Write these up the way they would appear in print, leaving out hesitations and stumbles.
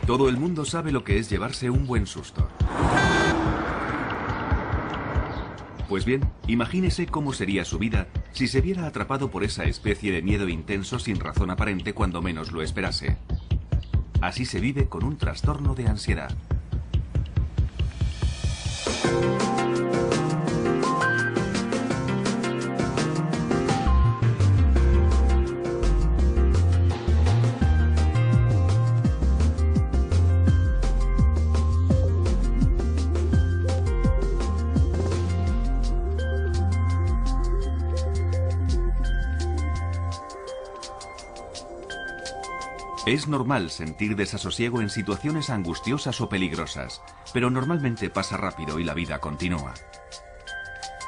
Todo el mundo sabe lo que es llevarse un buen susto. Pues bien, imagínese cómo sería su vida si se viera atrapado por esa especie de miedo intenso sin razón aparente cuando menos lo esperase. Así se vive con un trastorno de ansiedad. Es normal sentir desasosiego en situaciones angustiosas o peligrosas, pero normalmente pasa rápido y la vida continúa.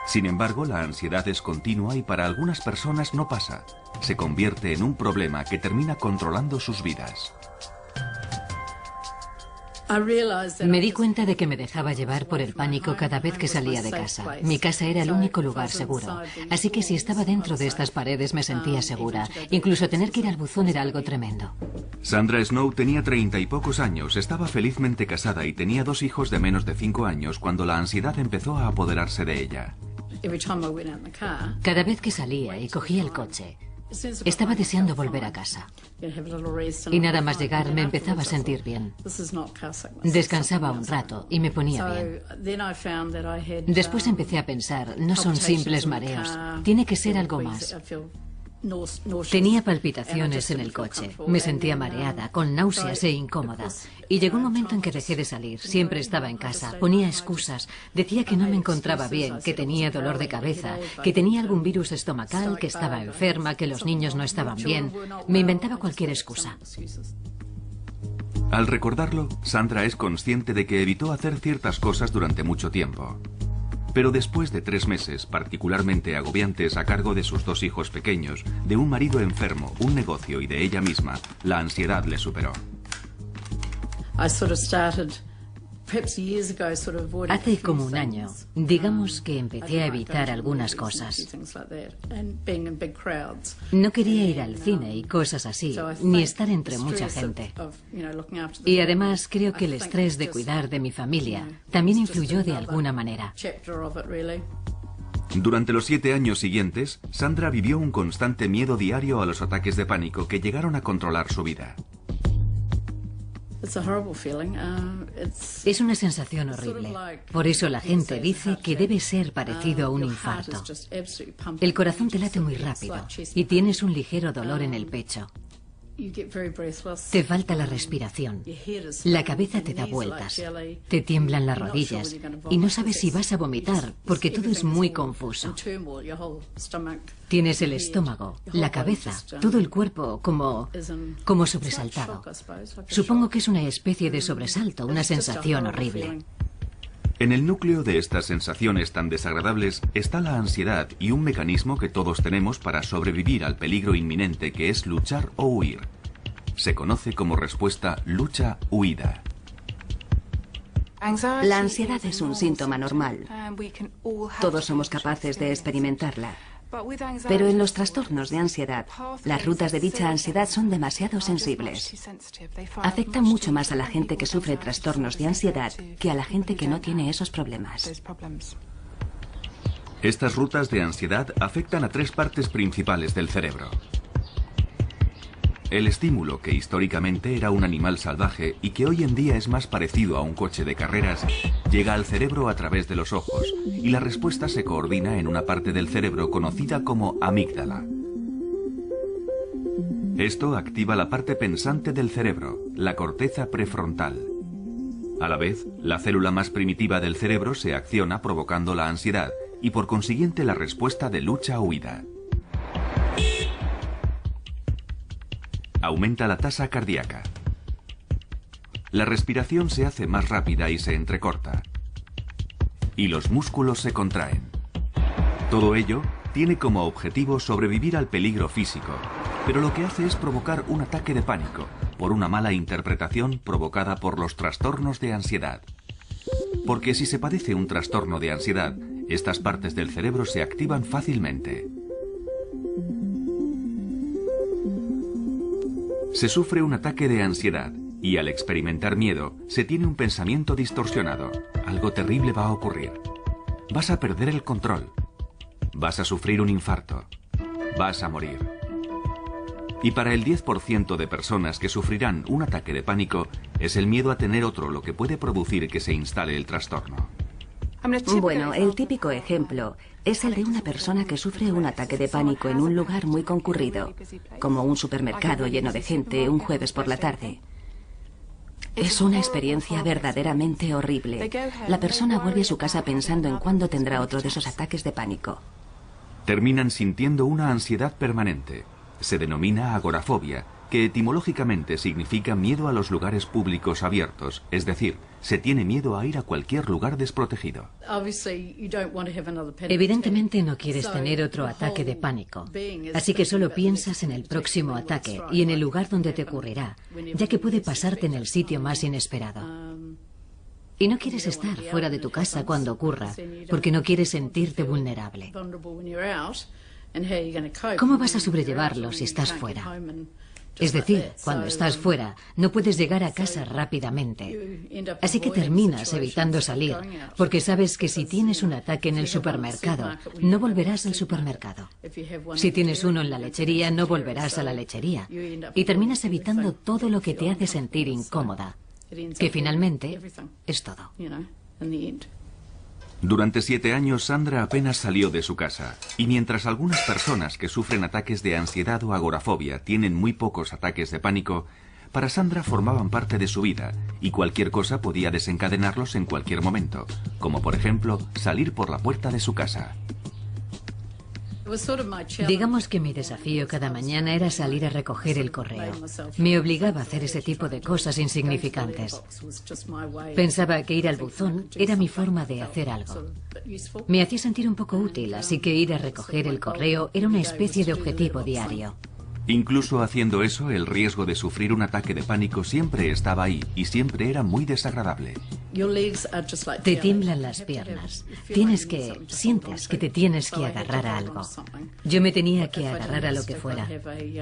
Sin embargo, la ansiedad es continua y para algunas personas no pasa. Se convierte en un problema que termina controlando sus vidas. Me di cuenta de que me dejaba llevar por el pánico cada vez que salía de casa. Mi casa era el único lugar seguro. Así que si estaba dentro de estas paredes me sentía segura. Incluso tener que ir al buzón era algo tremendo. Sandra Snow tenía 30 y pocos años, estaba felizmente casada y tenía 2 hijos de menos de 5 años cuando la ansiedad empezó a apoderarse de ella. Cada vez que salía y cogía el coche, estaba deseando volver a casa. Y nada más llegar me empezaba a sentir bien. Descansaba un rato y me ponía bien. Después empecé a pensar, no son simples mareos, tiene que ser algo más. Tenía palpitaciones en el coche, me sentía mareada, con náuseas e incómoda. Y llegó un momento en que dejé de salir, siempre estaba en casa, ponía excusas, decía que no me encontraba bien, que tenía dolor de cabeza, que tenía algún virus estomacal, que estaba enferma, que los niños no estaban bien. Me inventaba cualquier excusa. Al recordarlo, Sandra es consciente de que evitó hacer ciertas cosas durante mucho tiempo. Pero después de 3 meses particularmente agobiantes a cargo de sus 2 hijos pequeños, de un marido enfermo, un negocio y de ella misma, la ansiedad le superó. Hace como un año, digamos que empecé a evitar algunas cosas. No quería ir al cine y cosas así, ni estar entre mucha gente. Y además creo que el estrés de cuidar de mi familia también influyó de alguna manera. Durante los 7 años siguientes, Sandra vivió un constante miedo diario a los ataques de pánico que llegaron a controlar su vida. Es una sensación horrible. Por eso la gente dice que debe ser parecido a un infarto. El corazón te late muy rápido y tienes un ligero dolor en el pecho. Te falta la respiración. La cabeza te da vueltas. Te tiemblan las rodillas y no sabes si vas a vomitar porque todo es muy confuso. Tienes el estómago, la cabeza, todo el cuerpo como sobresaltado. Supongo que es una especie de sobresalto, una sensación horrible. En el núcleo de estas sensaciones tan desagradables está la ansiedad y un mecanismo que todos tenemos para sobrevivir al peligro inminente que es luchar o huir. Se conoce como respuesta lucha-huida. La ansiedad es un síntoma normal. Todos somos capaces de experimentarla. Pero en los trastornos de ansiedad, las rutas de dicha ansiedad son demasiado sensibles. Afectan mucho más a la gente que sufre trastornos de ansiedad que a la gente que no tiene esos problemas. Estas rutas de ansiedad afectan a 3 partes principales del cerebro. El estímulo, que históricamente era un animal salvaje y que hoy en día es más parecido a un coche de carreras, llega al cerebro a través de los ojos y la respuesta se coordina en una parte del cerebro conocida como amígdala. Esto activa la parte pensante del cerebro, la corteza prefrontal. A la vez, la célula más primitiva del cerebro se acciona provocando la ansiedad y por consiguiente la respuesta de lucha-huida. Aumenta la tasa cardíaca. La respiración se hace más rápida y se entrecorta. Y los músculos se contraen. Todo ello tiene como objetivo sobrevivir al peligro físico, pero lo que hace es provocar un ataque de pánico por una mala interpretación provocada por los trastornos de ansiedad. Porque si se padece un trastorno de ansiedad, estas partes del cerebro se activan fácilmente. Se sufre un ataque de ansiedad Y al experimentar miedo, se tiene un pensamiento distorsionado. Algo terrible va a ocurrir. Vas a perder el control. Vas a sufrir un infarto. Vas a morir. Y para el 10% de personas que sufrirán un ataque de pánico, es el miedo a tener otro lo que puede producir que se instale el trastorno. Bueno, el típico ejemplo es el de una persona que sufre un ataque de pánico en un lugar muy concurrido, como un supermercado lleno de gente un jueves por la tarde. Es una experiencia verdaderamente horrible. La persona vuelve a su casa pensando en cuándo tendrá otro de esos ataques de pánico. Terminan sintiendo una ansiedad permanente. Se denomina agorafobia, que etimológicamente significa miedo a los lugares públicos abiertos, es decir, se tiene miedo a ir a cualquier lugar desprotegido. Evidentemente no quieres tener otro ataque de pánico, así que solo piensas en el próximo ataque y en el lugar donde te ocurrirá, ya que puede pasarte en el sitio más inesperado. Y no quieres estar fuera de tu casa cuando ocurra, porque no quieres sentirte vulnerable. ¿Cómo vas a sobrellevarlo si estás fuera? Es decir, cuando estás fuera, no puedes llegar a casa rápidamente. Así que terminas evitando salir, porque sabes que si tienes un ataque en el supermercado, no volverás al supermercado. Si tienes uno en la lechería, no volverás a la lechería. Y terminas evitando todo lo que te hace sentir incómoda, que finalmente es todo. Durante 7 años, Sandra apenas salió de su casa, y mientras algunas personas que sufren ataques de ansiedad o agorafobia tienen muy pocos ataques de pánico, para Sandra formaban parte de su vida, y cualquier cosa podía desencadenarlos en cualquier momento, como por ejemplo, salir por la puerta de su casa. Digamos que mi desafío cada mañana era salir a recoger el correo. Me obligaba a hacer ese tipo de cosas insignificantes. Pensaba que ir al buzón era mi forma de hacer algo. Me hacía sentir un poco útil, así que ir a recoger el correo era una especie de objetivo diario. Incluso haciendo eso, el riesgo de sufrir un ataque de pánico siempre estaba ahí y siempre era muy desagradable. Te tiemblan las piernas. Sientes que te tienes que agarrar a algo. Yo me tenía que agarrar a lo que fuera.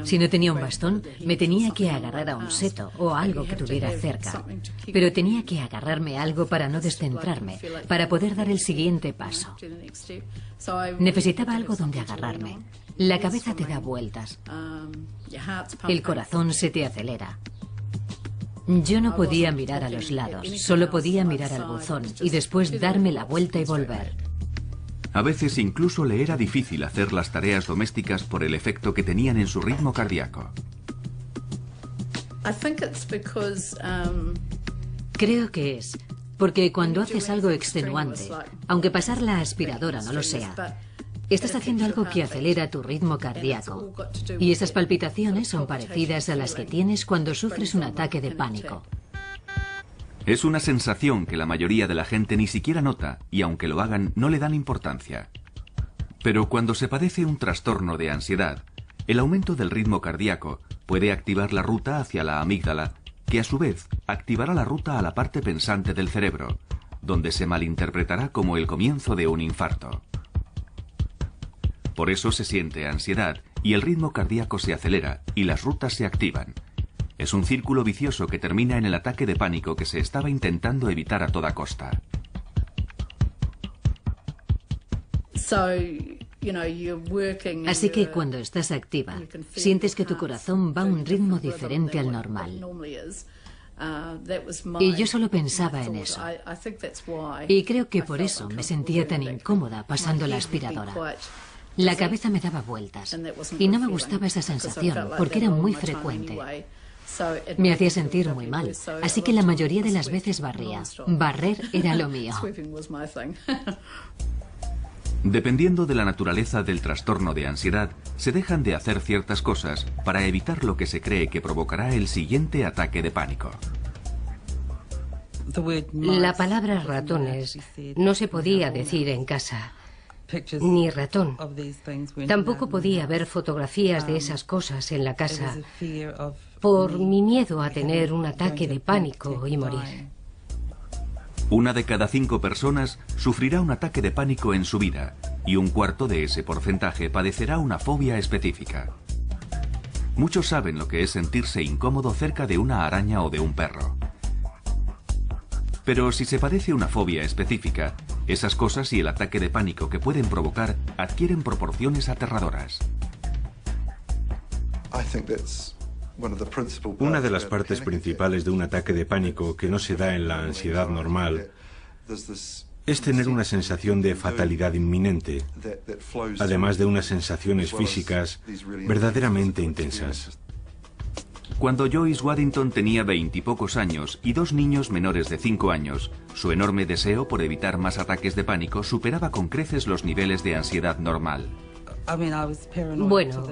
Si no tenía un bastón, me tenía que agarrar a un seto o a algo que tuviera cerca. Pero tenía que agarrarme a algo para no descentrarme, para poder dar el siguiente paso. Necesitaba algo donde agarrarme. La cabeza te da vueltas. El corazón se te acelera. Yo no podía mirar a los lados, solo podía mirar al buzón y después darme la vuelta y volver. A veces incluso le era difícil hacer las tareas domésticas por el efecto que tenían en su ritmo cardíaco. Creo que es porque cuando haces algo extenuante, aunque pasar la aspiradora no lo sea, estás haciendo algo que acelera tu ritmo cardíaco. Y esas palpitaciones son parecidas a las que tienes cuando sufres un ataque de pánico. Es una sensación que la mayoría de la gente ni siquiera nota y aunque lo hagan no le dan importancia. Pero cuando se padece un trastorno de ansiedad, el aumento del ritmo cardíaco puede activar la ruta hacia la amígdala, que a su vez activará la ruta a la parte pensante del cerebro, donde se malinterpretará como el comienzo de un infarto. Por eso se siente ansiedad y el ritmo cardíaco se acelera y las rutas se activan. Es un círculo vicioso que termina en el ataque de pánico que se estaba intentando evitar a toda costa. Así que cuando estás activa, sientes que tu corazón va a un ritmo diferente al normal. Y yo solo pensaba en eso. Y creo que por eso me sentía tan incómoda pasando la aspiradora. La cabeza me daba vueltas y no me gustaba esa sensación porque era muy frecuente. Me hacía sentir muy mal, así que la mayoría de las veces barría. Barrer era lo mío. Dependiendo de la naturaleza del trastorno de ansiedad, se dejan de hacer ciertas cosas para evitar lo que se cree que provocará el siguiente ataque de pánico. La palabra ratones no se podía decir en casa. Ni ratón. Tampoco podía ver fotografías de esas cosas en la casa por mi miedo a tener un ataque de pánico y morir. 1 de cada 5 personas sufrirá un ataque de pánico en su vida y 1/4 de ese porcentaje padecerá una fobia específica. Muchos saben lo que es sentirse incómodo cerca de una araña o de un perro. Pero si se padece una fobia específica, esas cosas y el ataque de pánico que pueden provocar adquieren proporciones aterradoras. Una de las partes principales de un ataque de pánico que no se da en la ansiedad normal es tener una sensación de fatalidad inminente, además de unas sensaciones físicas verdaderamente intensas. Cuando Joyce Waddington tenía 20 y pocos años y 2 niños menores de 5 años, su enorme deseo por evitar más ataques de pánico superaba con creces los niveles de ansiedad normal. Bueno,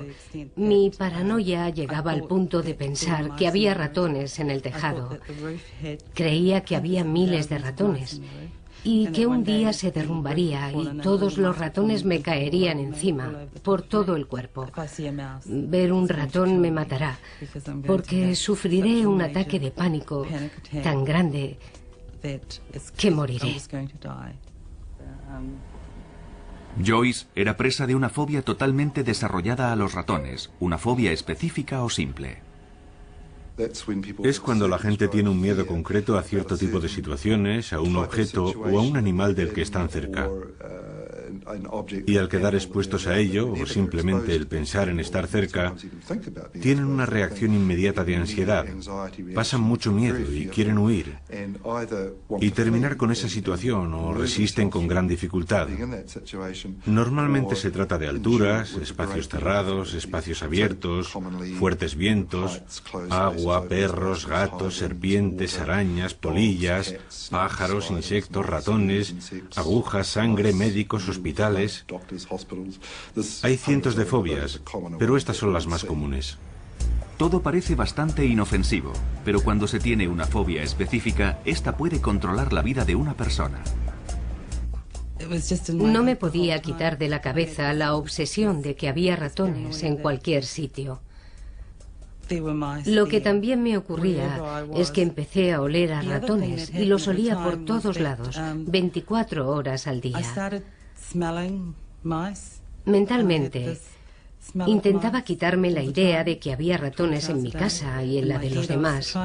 mi paranoia llegaba al punto de pensar que había ratones en el tejado. Creía que había miles de ratones y que un día se derrumbaría y todos los ratones me caerían encima, por todo el cuerpo. Ver un ratón me matará, porque sufriré un ataque de pánico tan grande que moriré. Joyce era presa de una fobia totalmente desarrollada a los ratones, una fobia específica o simple. Es cuando la gente tiene un miedo concreto a cierto tipo de situaciones, a un objeto o a un animal del que están cerca. Y al quedar expuestos a ello, o simplemente el pensar en estar cerca, tienen una reacción inmediata de ansiedad, pasan mucho miedo y quieren huir, y terminar con esa situación o resisten con gran dificultad. Normalmente se trata de alturas, espacios cerrados, espacios abiertos, fuertes vientos, agua, perros, gatos, serpientes, arañas, polillas, pájaros, insectos, ratones, agujas, sangre, médicos, hospitales. Hay cientos de fobias, pero estas son las más comunes. Todo parece bastante inofensivo, pero cuando se tiene una fobia específica, esta puede controlar la vida de una persona. No me podía quitar de la cabeza la obsesión de que había ratones en cualquier sitio. Lo que también me ocurría es que empecé a oler a ratones y los olía por todos lados, 24 horas al día. Mentalmente, intentaba quitarme la idea de que había ratones en mi casa y en la de los demás.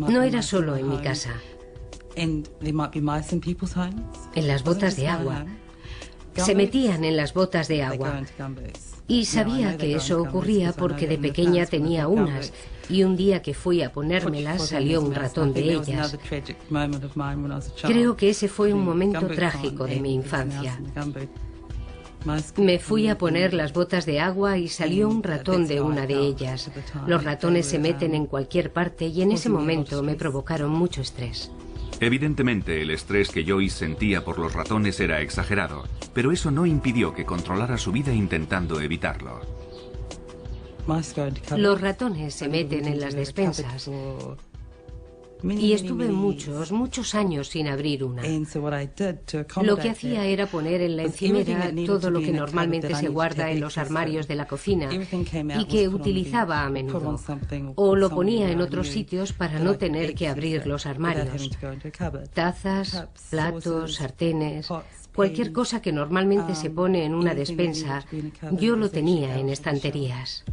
No era solo en mi casa. En las botas de agua. Se metían en las botas de agua. Y sabía que eso ocurría porque de pequeña tenía unas, y un día que fui a ponérmelas salió un ratón de ellas. Creo que ese fue un momento trágico de mi infancia. Me fui a poner las botas de agua y salió un ratón de una de ellas. Los ratones se meten en cualquier parte y en ese momento me provocaron mucho estrés. Evidentemente, el estrés que Joyce sentía por los ratones era exagerado, pero eso no impidió que controlara su vida intentando evitarlo. Los ratones se meten en las despensas y estuve muchos años sin abrir una. Lo que hacía era poner en la encimera todo lo que normalmente se guarda en los armarios de la cocina y que utilizaba a menudo. O lo ponía en otros sitios para no tener que abrir los armarios. Tazas, platos, sartenes, cualquier cosa que normalmente se pone en una despensa, yo lo tenía en estanterías.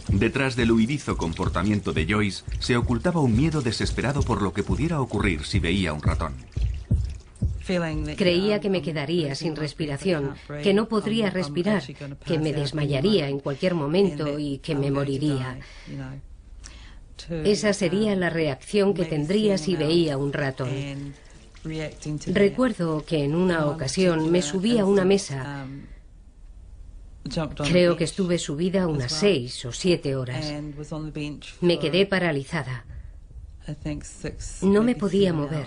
Detrás del huidizo comportamiento de Joyce se ocultaba un miedo desesperado por lo que pudiera ocurrir si veía un ratón. Creía que me quedaría sin respiración, que no podría respirar, que me desmayaría en cualquier momento y que me moriría. Esa sería la reacción que tendría si veía un ratón. Recuerdo que en una ocasión me subí a una mesa. Creo que estuve subida unas 6 o 7 horas. Me quedé paralizada. No me podía mover.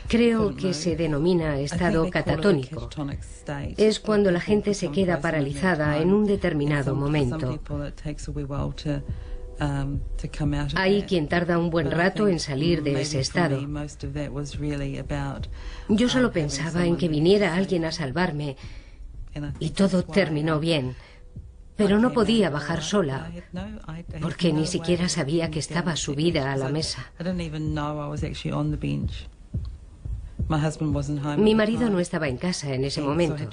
Creo que se denomina estado catatónico. Es cuando la gente se queda paralizada en un determinado momento. Hay quien tarda un buen rato en salir de ese estado. Yo solo pensaba en que viniera alguien a salvarme y todo terminó bien. Pero no podía bajar sola, porque ni siquiera sabía que estaba subida a la mesa. Mi marido no estaba en casa en ese momento,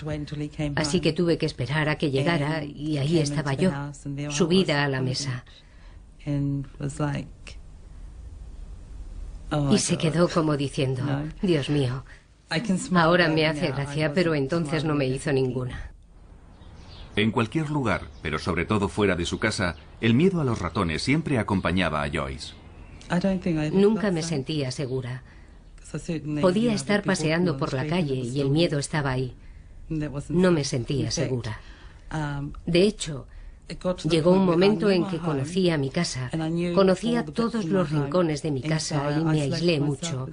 así que tuve que esperar a que llegara y ahí estaba yo, subida a la mesa. Y se quedó como diciendo, Dios mío, ahora me hace gracia, pero entonces no me hizo ninguna. En cualquier lugar, pero sobre todo fuera de su casa, el miedo a los ratones siempre acompañaba a Joyce. Nunca me sentía segura. Podía estar paseando por la calle y el miedo estaba ahí. No me sentía segura. De hecho, llegó un momento en que conocía mi casa, conocía todos los rincones de mi casa y me aislé mucho.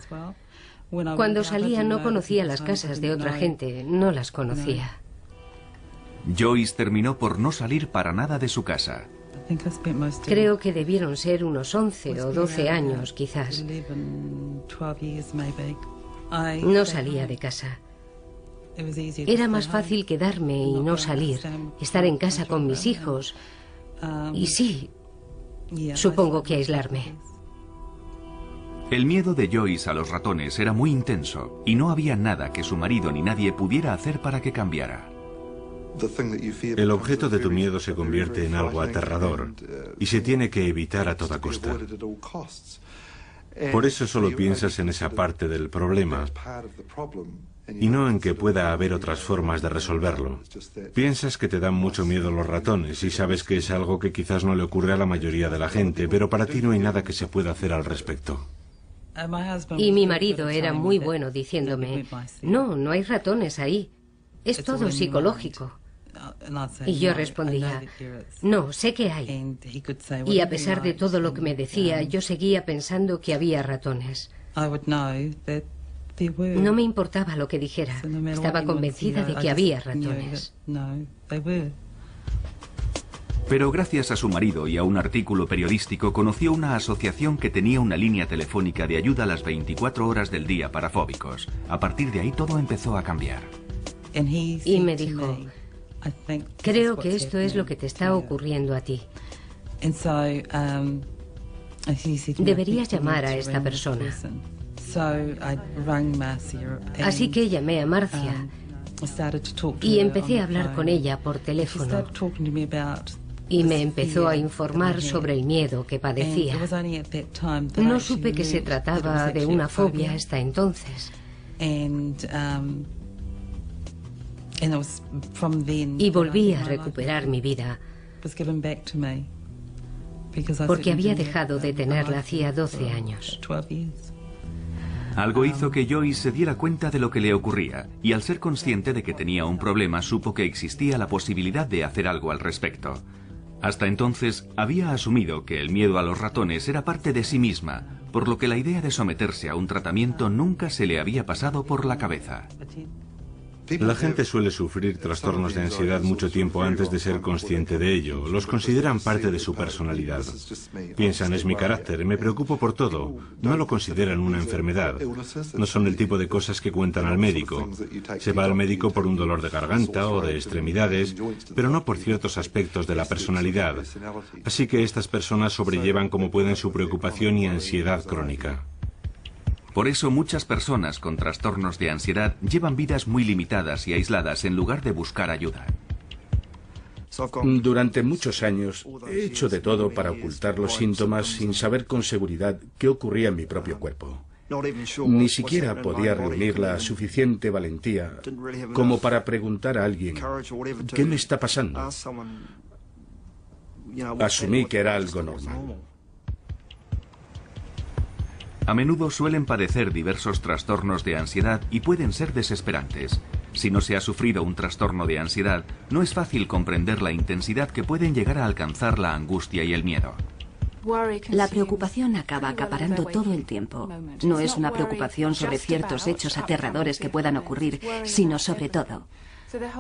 Cuando salía no conocía las casas de otra gente, no las conocía. Joyce terminó por no salir para nada de su casa. Creo que debieron ser unos 11 o 12 años, quizás. No salía de casa. Era más fácil quedarme y no salir, estar en casa con mis hijos. Y sí, supongo que aislarme. El miedo de Joyce a los ratones era muy intenso y no había nada que su marido ni nadie pudiera hacer para que cambiara. El objeto de tu miedo se convierte en algo aterrador y se tiene que evitar a toda costa. Por eso solo piensas en esa parte del problema y no en que pueda haber otras formas de resolverlo. Piensas que te dan mucho miedo los ratones y sabes que es algo que quizás no le ocurre a la mayoría de la gente, pero para ti no hay nada que se pueda hacer al respecto. Y mi marido era muy bueno diciéndome, no hay ratones ahí, es todo psicológico. Y yo respondía, no, sé que hay. Y a pesar de todo lo que me decía, yo seguía pensando que había ratones. No me importaba lo que dijera, estaba convencida de que había ratones. Pero gracias a su marido y a un artículo periodístico conoció una asociación que tenía una línea telefónica de ayuda a las 24 horas del día para fóbicos. A partir de ahí todo empezó a cambiar. Y me dijo, creo que esto es lo que te está ocurriendo a ti. Deberías llamar a esta persona. Así que llamé a Marcia y empecé a hablar con ella por teléfono. Y me empezó a informar sobre el miedo que padecía. No supe que se trataba de una fobia hasta entonces. Y volví a recuperar mi vida, porque había dejado de tenerla hacía 12 años. Algo hizo que Joyce se diera cuenta de lo que le ocurría, y al ser consciente de que tenía un problema, supo que existía la posibilidad de hacer algo al respecto. Hasta entonces, había asumido que el miedo a los ratones era parte de sí misma, por lo que la idea de someterse a un tratamiento nunca se le había pasado por la cabeza. La gente suele sufrir trastornos de ansiedad mucho tiempo antes de ser consciente de ello. Los consideran parte de su personalidad. Piensan, es mi carácter, me preocupo por todo. No lo consideran una enfermedad. No son el tipo de cosas que cuentan al médico. Se va al médico por un dolor de garganta o de extremidades, pero no por ciertos aspectos de la personalidad. Así que estas personas sobrellevan como pueden su preocupación y ansiedad crónica. Por eso muchas personas con trastornos de ansiedad llevan vidas muy limitadas y aisladas en lugar de buscar ayuda. Durante muchos años he hecho de todo para ocultar los síntomas sin saber con seguridad qué ocurría en mi propio cuerpo. Ni siquiera podía reunir la suficiente valentía como para preguntar a alguien ¿qué me está pasando? Asumí que era algo normal. A menudo suelen padecer diversos trastornos de ansiedad y pueden ser desesperantes. Si no se ha sufrido un trastorno de ansiedad, no es fácil comprender la intensidad que pueden llegar a alcanzar la angustia y el miedo. La preocupación acaba acaparando todo el tiempo. No es una preocupación sobre ciertos hechos aterradores que puedan ocurrir, sino sobre todo.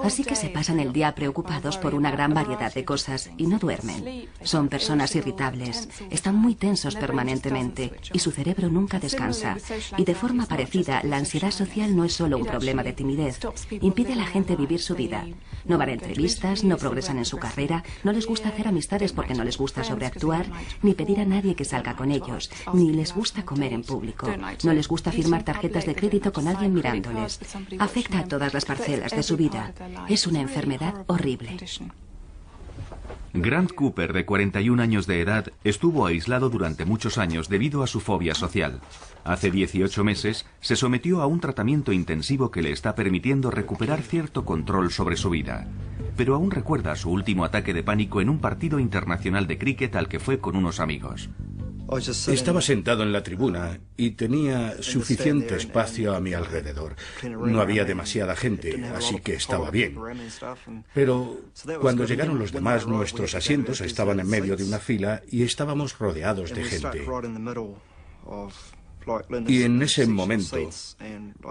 Así que se pasan el día preocupados por una gran variedad de cosas y no duermen. Son personas irritables, están muy tensos permanentemente y su cerebro nunca descansa. Y de forma parecida, la ansiedad social no es solo un problema de timidez, impide a la gente vivir su vida. No van a entrevistas, no progresan en su carrera, no les gusta hacer amistades porque no les gusta sobreactuar, ni pedir a nadie que salga con ellos, ni les gusta comer en público, no les gusta firmar tarjetas de crédito con alguien mirándoles. Afecta a todas las parcelas de su vida. Es una enfermedad horrible. Grant Cooper, de 41 años de edad, estuvo aislado durante muchos años debido a su fobia social. Hace 18 meses se sometió a un tratamiento intensivo que le está permitiendo recuperar cierto control sobre su vida. Pero aún recuerda su último ataque de pánico en un partido internacional de cricket al que fue con unos amigos. Estaba sentado en la tribuna y tenía suficiente espacio a mi alrededor. No había demasiada gente, así que estaba bien. Pero cuando llegaron los demás, nuestros asientos estaban en medio de una fila y estábamos rodeados de gente. Y en ese momento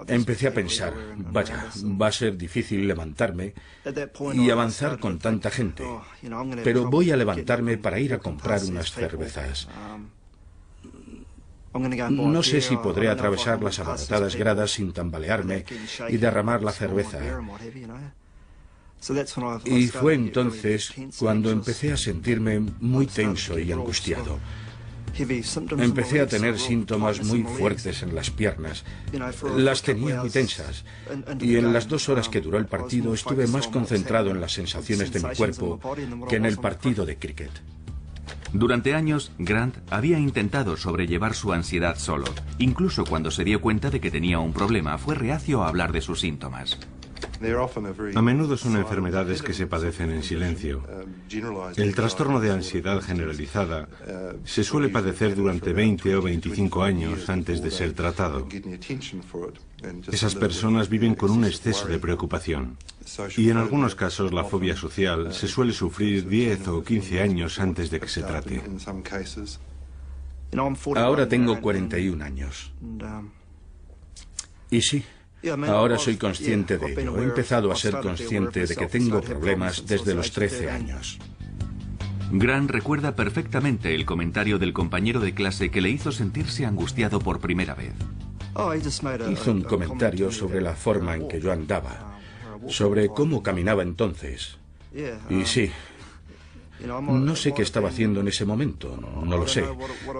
empecé a pensar, vaya, va a ser difícil levantarme y avanzar con tanta gente, pero voy a levantarme para ir a comprar unas cervezas. No sé si podré atravesar las abarrotadas gradas sin tambalearme y derramar la cerveza. Y fue entonces cuando empecé a sentirme muy tenso y angustiado. Empecé a tener síntomas muy fuertes en las piernas. Las tenía muy tensas. Y en las 2 horas que duró el partido estuve más concentrado en las sensaciones de mi cuerpo que en el partido de cricket. Durante años, Grant había intentado sobrellevar su ansiedad solo. Incluso cuando se dio cuenta de que tenía un problema, fue reacio a hablar de sus síntomas. A menudo son enfermedades que se padecen en silencio. El trastorno de ansiedad generalizada se suele padecer durante 20 o 25 años antes de ser tratado. Esas personas viven con un exceso de preocupación. Y en algunos casos la fobia social se suele sufrir 10 o 15 años antes de que se trate. Ahora tengo 41 años. Y sí, ahora soy consciente de ello. He empezado a ser consciente de que tengo problemas desde los 13 años. Grant recuerda perfectamente el comentario del compañero de clase que le hizo sentirse angustiado por primera vez. Hizo un comentario sobre la forma en que yo andaba, sobre cómo caminaba entonces. Y sí, no sé qué estaba haciendo en ese momento, no lo sé.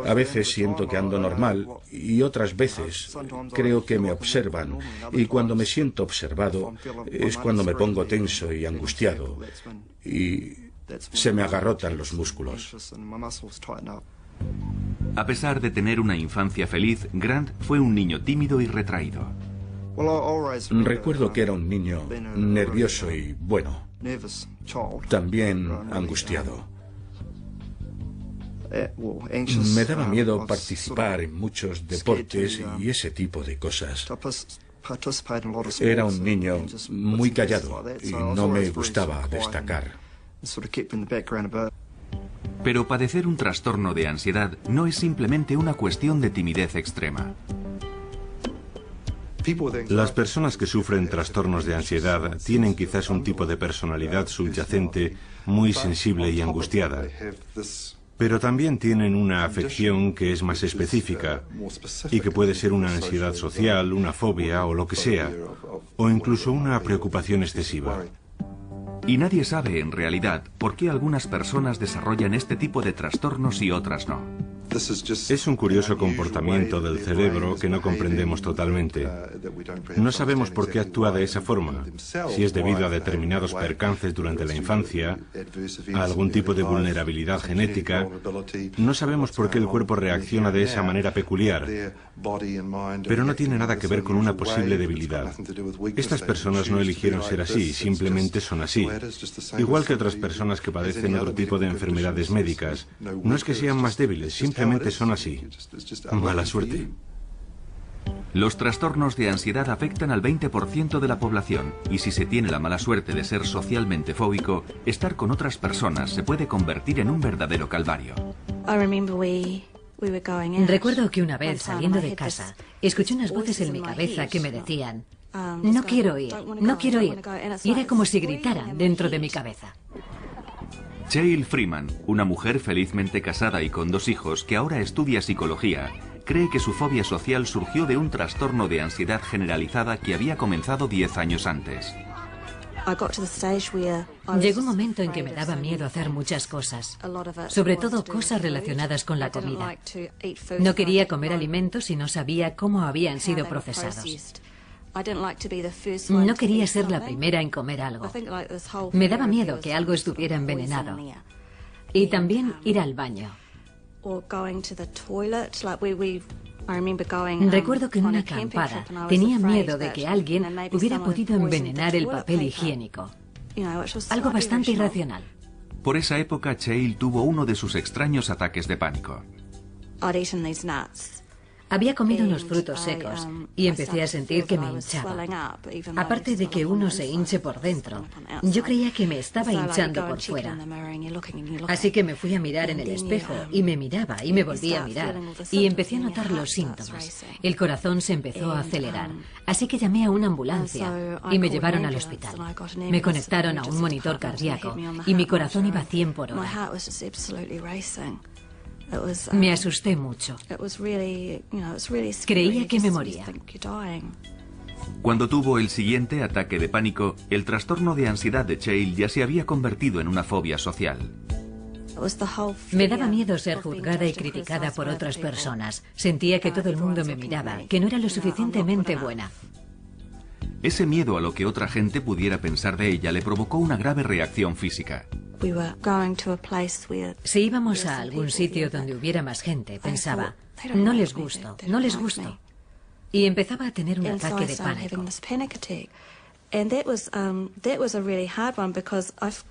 A veces siento que ando normal y otras veces creo que me observan. Y cuando me siento observado es cuando me pongo tenso y angustiado y se me agarrotan los músculos. A pesar de tener una infancia feliz, Grant fue un niño tímido y retraído. Recuerdo que era un niño nervioso y, bueno, también angustiado. Me daba miedo participar en muchos deportes y ese tipo de cosas. Era un niño muy callado y no me gustaba destacar. Pero padecer un trastorno de ansiedad no es simplemente una cuestión de timidez extrema. Las personas que sufren trastornos de ansiedad tienen quizás un tipo de personalidad subyacente muy sensible y angustiada, pero también tienen una afección que es más específica y que puede ser una ansiedad social, una fobia o lo que sea, o incluso una preocupación excesiva. Y nadie sabe en realidad por qué algunas personas desarrollan este tipo de trastornos y otras no. Es un curioso comportamiento del cerebro que no comprendemos totalmente. No sabemos por qué actúa de esa forma, si es debido a determinados percances durante la infancia, a algún tipo de vulnerabilidad genética. No sabemos por qué el cuerpo reacciona de esa manera peculiar, pero no tiene nada que ver con una posible debilidad. Estas personas no eligieron ser así, simplemente son así. Igual que otras personas que padecen otro tipo de enfermedades médicas. No es que sean más débiles, simplemente son así. Mala suerte. Los trastornos de ansiedad afectan al 20% de la población y si se tiene la mala suerte de ser socialmente fóbico, estar con otras personas se puede convertir en un verdadero calvario. Recuerdo que una vez, saliendo de casa, escuché unas voces en mi cabeza que me decían: No quiero ir, no quiero ir. Y era como si gritaran dentro de mi cabeza. Cheryl Freeman, una mujer felizmente casada y con 2 hijos que ahora estudia psicología, cree que su fobia social surgió de un trastorno de ansiedad generalizada que había comenzado 10 años antes. Llegó un momento en que me daba miedo hacer muchas cosas, sobre todo cosas relacionadas con la comida. No quería comer alimentos si no sabía cómo habían sido procesados. No quería ser la primera en comer algo. Me daba miedo que algo estuviera envenenado. Y también ir al baño. Recuerdo que en una acampada tenía miedo de que alguien hubiera podido envenenar el papel higiénico. Algo bastante irracional. Por esa época, Cheryl tuvo uno de sus extraños ataques de pánico. Había comido unos frutos secos y empecé a sentir que me hinchaba. Aparte de que uno se hinche por dentro, yo creía que me estaba hinchando por fuera. Así que me fui a mirar en el espejo y me miraba y me volví a mirar y empecé a notar los síntomas. El corazón se empezó a acelerar, así que llamé a una ambulancia y me llevaron al hospital. Me conectaron a un monitor cardíaco y mi corazón iba a 100 por hora. Me asusté mucho. Creía que me moría. Cuando tuvo el siguiente ataque de pánico, el trastorno de ansiedad de Cheryl ya se había convertido en una fobia social. Me daba miedo ser juzgada y criticada por otras personas. Sentía que todo el mundo me miraba, que no era lo suficientemente buena. Ese miedo a lo que otra gente pudiera pensar de ella le provocó una grave reacción física. Si íbamos a algún sitio donde hubiera más gente, pensaba, no les gusto, no les gusto. Y empezaba a tener un ataque de pánico.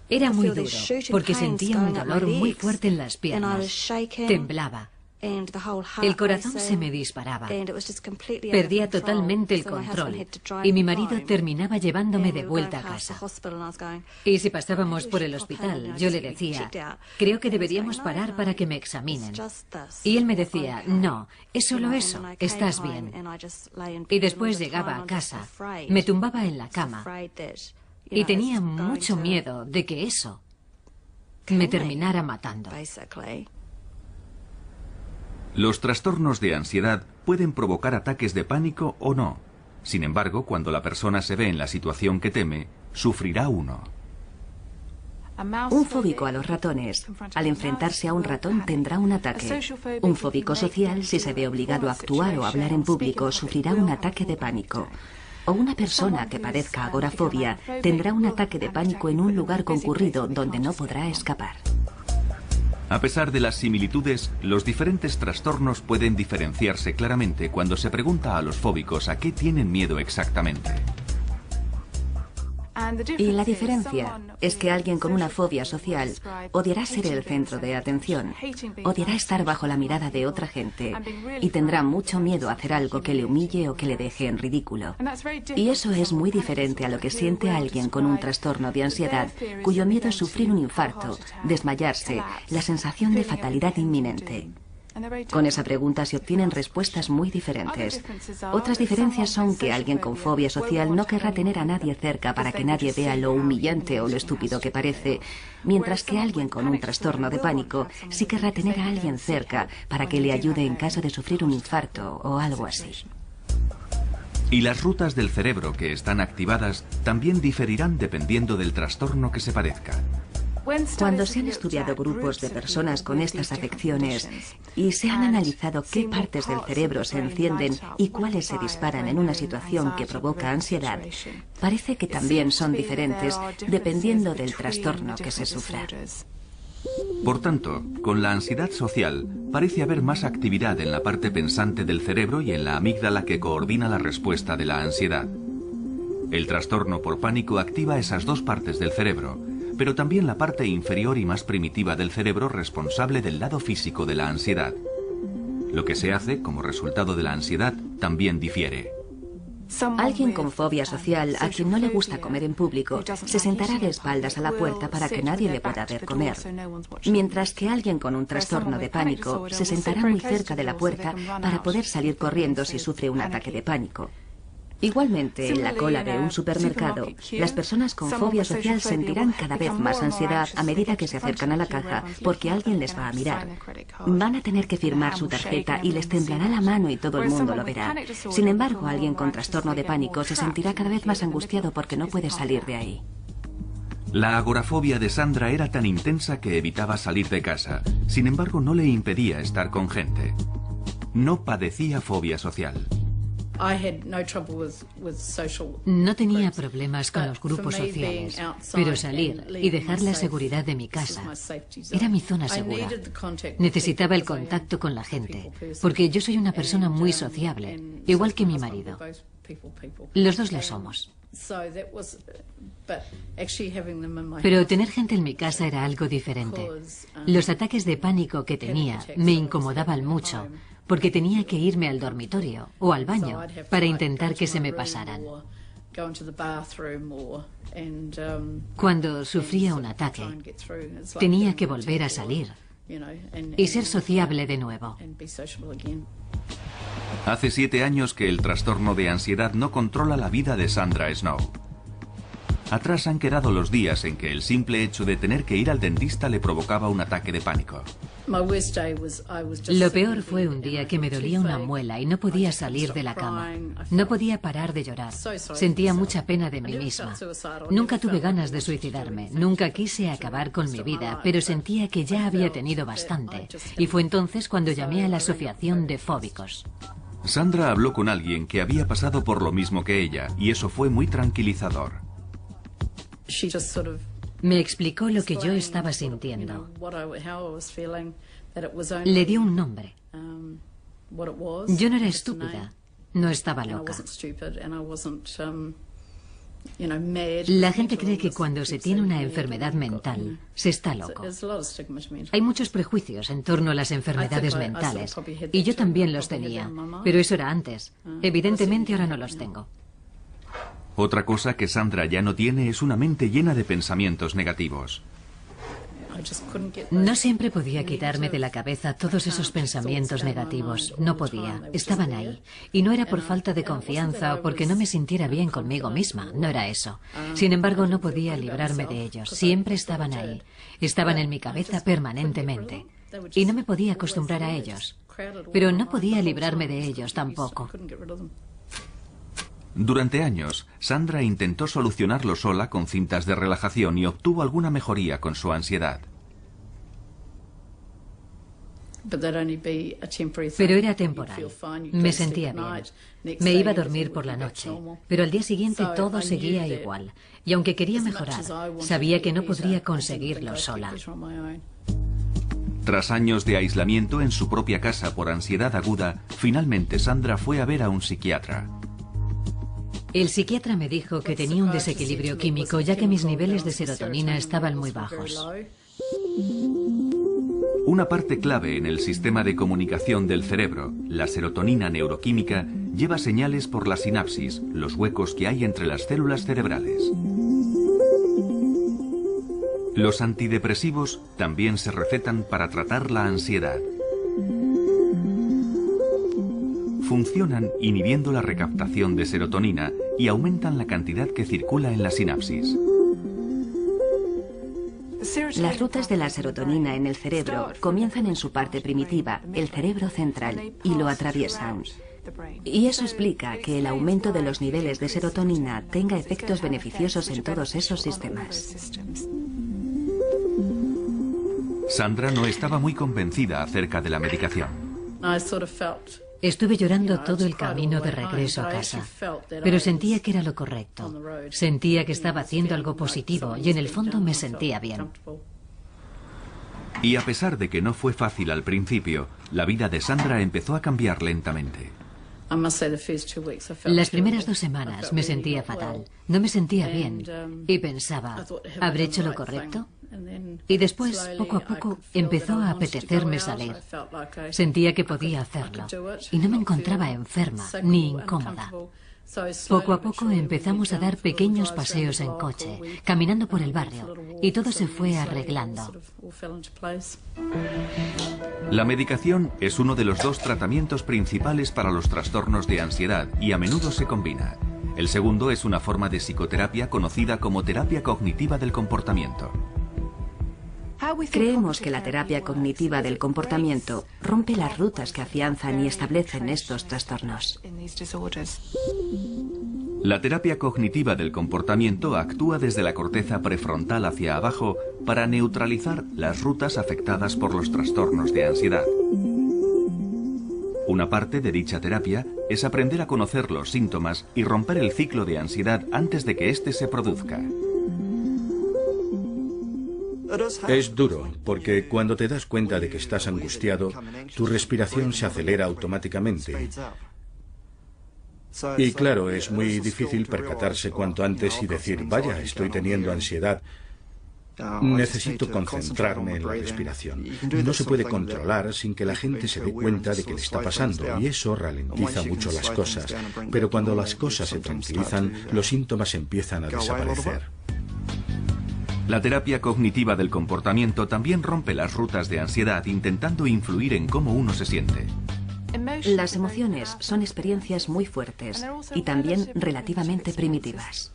Era muy duro, porque sentía un dolor muy fuerte en las piernas. Temblaba. El corazón se me disparaba. Perdía totalmente el control y mi marido terminaba llevándome de vuelta a casa. Y si pasábamos por el hospital, yo le decía, creo que deberíamos parar para que me examinen. Y él me decía, no, es solo eso, estás bien. Y después llegaba a casa, me tumbaba en la cama y tenía mucho miedo de que eso me terminara matando. Los trastornos de ansiedad pueden provocar ataques de pánico o no. Sin embargo, cuando la persona se ve en la situación que teme, sufrirá uno. Un fóbico a los ratones, al enfrentarse a un ratón, tendrá un ataque. Un fóbico social, si se ve obligado a actuar o hablar en público, sufrirá un ataque de pánico. O una persona que padezca agorafobia tendrá un ataque de pánico en un lugar concurrido donde no podrá escapar. A pesar de las similitudes, los diferentes trastornos pueden diferenciarse claramente cuando se pregunta a los fóbicos a qué tienen miedo exactamente. Y la diferencia es que alguien con una fobia social odiará ser el centro de atención, odiará estar bajo la mirada de otra gente y tendrá mucho miedo a hacer algo que le humille o que le deje en ridículo. Y eso es muy diferente a lo que siente alguien con un trastorno de ansiedad cuyo miedo es sufrir un infarto, desmayarse, la sensación de fatalidad inminente. Con esa pregunta se obtienen respuestas muy diferentes. Otras diferencias son que alguien con fobia social no querrá tener a nadie cerca para que nadie vea lo humillante o lo estúpido que parece, mientras que alguien con un trastorno de pánico sí querrá tener a alguien cerca para que le ayude en caso de sufrir un infarto o algo así. Y las rutas del cerebro que están activadas también diferirán dependiendo del trastorno que se padezca. Cuando se han estudiado grupos de personas con estas afecciones y se han analizado qué partes del cerebro se encienden y cuáles se disparan en una situación que provoca ansiedad, parece que también son diferentes dependiendo del trastorno que se sufra. Por tanto, con la ansiedad social parece haber más actividad en la parte pensante del cerebro y en la amígdala que coordina la respuesta de la ansiedad. El trastorno por pánico activa esas dos partes del cerebro, pero también la parte inferior y más primitiva del cerebro responsable del lado físico de la ansiedad. Lo que se hace como resultado de la ansiedad también difiere. Alguien con fobia social, a quien no le gusta comer en público, se sentará de espaldas a la puerta para que nadie le pueda ver comer. Mientras que alguien con un trastorno de pánico se sentará muy cerca de la puerta para poder salir corriendo si sufre un ataque de pánico. Igualmente, en la cola de un supermercado, las personas con fobia social sentirán cada vez más ansiedad a medida que se acercan a la caja porque alguien les va a mirar. Van a tener que firmar su tarjeta y les temblará la mano y todo el mundo lo verá. Sin embargo, alguien con trastorno de pánico se sentirá cada vez más angustiado porque no puede salir de ahí. La agorafobia de Sandra era tan intensa que evitaba salir de casa. Sin embargo, no le impedía estar con gente. No padecía fobia social. No tenía problemas con los grupos sociales, pero salir y dejar la seguridad de mi casa era mi zona segura. Necesitaba el contacto con la gente, porque yo soy una persona muy sociable, igual que mi marido. Los dos lo somos. Pero tener gente en mi casa era algo diferente. Los ataques de pánico que tenía me incomodaban mucho, porque tenía que irme al dormitorio o al baño para intentar que se me pasaran. Cuando sufría un ataque, tenía que volver a salir y ser sociable de nuevo. Hace 7 años que el trastorno de ansiedad no controla la vida de Sandra Snow. Atrás han quedado los días en que el simple hecho de tener que ir al dentista le provocaba un ataque de pánico. Lo peor fue un día que me dolía una muela y no podía salir de la cama. No podía parar de llorar. Sentía mucha pena de mí misma. Nunca tuve ganas de suicidarme. Nunca quise acabar con mi vida, pero sentía que ya había tenido bastante. Y fue entonces cuando llamé a la Asociación de Fóbicos. Sandra habló con alguien que había pasado por lo mismo que ella, y eso fue muy tranquilizador. Me explicó lo que yo estaba sintiendo. Le dio un nombre. Yo no era estúpida, no estaba loca. La gente cree que cuando se tiene una enfermedad mental, se está loco. Hay muchos prejuicios en torno a las enfermedades mentales, y yo también los tenía, pero eso era antes. Evidentemente ahora no los tengo. Otra cosa que Sandra ya no tiene es una mente llena de pensamientos negativos. No siempre podía quitarme de la cabeza todos esos pensamientos negativos. No podía. Estaban ahí. Y no era por falta de confianza o porque no me sintiera bien conmigo misma. No era eso. Sin embargo, no podía librarme de ellos. Siempre estaban ahí. Estaban en mi cabeza permanentemente. Y no me podía acostumbrar a ellos. Pero no podía librarme de ellos tampoco. Durante años, Sandra intentó solucionarlo sola con cintas de relajación y obtuvo alguna mejoría con su ansiedad. Pero era temporal. Me sentía bien. Me iba a dormir por la noche, pero al día siguiente todo seguía igual. Y aunque quería mejorar, sabía que no podría conseguirlo sola. Tras años de aislamiento en su propia casa por ansiedad aguda, finalmente Sandra fue a ver a un psiquiatra. El psiquiatra me dijo que tenía un desequilibrio químico ya que mis niveles de serotonina estaban muy bajos. Una parte clave en el sistema de comunicación del cerebro, la serotonina neuroquímica, lleva señales por la sinapsis, los huecos que hay entre las células cerebrales. Los antidepresivos también se recetan para tratar la ansiedad. Funcionan inhibiendo la recaptación de serotonina y aumentan la cantidad que circula en la sinapsis. Las rutas de la serotonina en el cerebro comienzan en su parte primitiva, el cerebro central, y lo atraviesan. Y eso explica que el aumento de los niveles de serotonina tenga efectos beneficiosos en todos esos sistemas. Sandra no estaba muy convencida acerca de la medicación. Estuve llorando todo el camino de regreso a casa, pero sentía que era lo correcto. Sentía que estaba haciendo algo positivo y en el fondo me sentía bien. Y a pesar de que no fue fácil al principio, la vida de Sandra empezó a cambiar lentamente. Las primeras 2 semanas me sentía fatal, no me sentía bien y pensaba, ¿habré hecho lo correcto? Y después, poco a poco, empezó a apetecerme salir. Sentía que podía hacerlo y no me encontraba enferma ni incómoda. Poco a poco empezamos a dar pequeños paseos en coche, caminando por el barrio, y todo se fue arreglando. La medicación es uno de los 2 tratamientos principales para los trastornos de ansiedad y a menudo se combina. El segundo es una forma de psicoterapia conocida como terapia cognitiva del comportamiento. Creemos que la terapia cognitiva del comportamiento rompe las rutas que afianzan y establecen estos trastornos. La terapia cognitiva del comportamiento actúa desde la corteza prefrontal hacia abajo para neutralizar las rutas afectadas por los trastornos de ansiedad. Una parte de dicha terapia es aprender a conocer los síntomas y romper el ciclo de ansiedad antes de que éste se produzca. Es duro, porque cuando te das cuenta de que estás angustiado, tu respiración se acelera automáticamente. Y claro, es muy difícil percatarse cuanto antes y decir, vaya, estoy teniendo ansiedad. Necesito concentrarme en la respiración. No se puede controlar sin que la gente se dé cuenta de que le está pasando, y eso ralentiza mucho las cosas. Pero cuando las cosas se tranquilizan, los síntomas empiezan a desaparecer. La terapia cognitiva del comportamiento también rompe las rutas de ansiedad intentando influir en cómo uno se siente. Las emociones son experiencias muy fuertes y también relativamente primitivas.